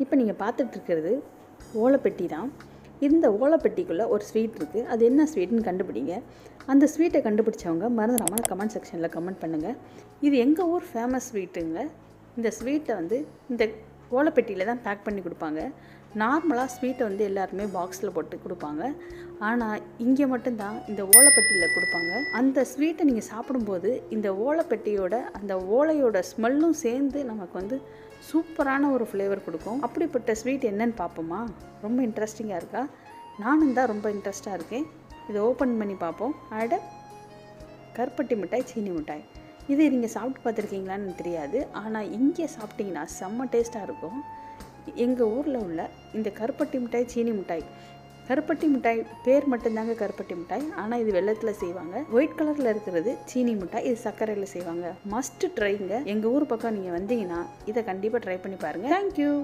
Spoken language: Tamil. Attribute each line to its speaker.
Speaker 1: இப்போ நீங்கள் பார்த்துட்டு இருக்கிறது ஓலைப்பெட்டி தான். இந்த ஓலைப்பெட்டிக்குள்ளே ஒரு ஸ்வீட் இருக்குது. அது என்ன ஸ்வீட்னு கண்டுபிடிங்க. அந்த ஸ்வீட்டை கண்டுபிடிச்சவங்க மறந்துடாமல் கமெண்ட் செக்ஷனில் கமெண்ட் பண்ணுங்கள். இது எங்கள் ஊர் ஃபேமஸ் ஸ்வீட்டுங்க. இந்த ஸ்வீட்டை இந்த ஓலைப்பெட்டியில் தான் பேக் பண்ணி கொடுப்பாங்க. நார்மலாக ஸ்வீட்டை எல்லாருமே பாக்ஸில் போட்டு கொடுப்பாங்க. ஆனால் இங்கே மட்டும்தான் இந்த ஓலைப்பெட்டியில் கொடுப்பாங்க. அந்த ஸ்வீட்டை நீங்கள் சாப்பிடும்போது இந்த ஓலைப்பெட்டியோட அந்த ஓலையோட ஸ்மெல்லும் சேர்ந்து நமக்கு சூப்பரான ஒரு ஃப்ளேவர் கொடுக்கும். அப்படிப்பட்ட ஸ்வீட் என்னன்னு பார்ப்போமா? ரொம்ப இன்ட்ரெஸ்டிங்காக இருக்கா? நானும் தான் ரொம்ப இன்ட்ரெஸ்டாக இருக்கேன். இதை ஓப்பன் பண்ணி பார்ப்போம். கருப்பட்டி மிட்டாய், சீனி மிட்டாய். இது நீங்கள் சாப்பிட்டு பார்த்துருக்கீங்களான்னு தெரியாது. ஆனால் இங்கே சாப்பிட்டிங்கன்னா செம்ம டேஸ்ட்டாக இருக்கும். எங்கள் ஊரில் உள்ள இந்த கருப்பட்டி மிட்டாய், சீனி மிட்டாய், கருப்பட்டி மிட்டாய் பேர் மட்டும்தாங்க கருப்பட்டி மிட்டாய். ஆனால் இது வெள்ளத்தில் செய்வாங்க. ஒயிட் கலரில் இருக்கிறது சீனி மிட்டாய், இது சர்க்கரையில் செய்வாங்க. மஸ்ட் ட்ரைங்க. எங்கள் ஊர் பக்கம் நீங்கள் வந்தீங்கன்னா இதை கண்டிப்பாக ட்ரை பண்ணி பாருங்கள். தேங்க்யூ.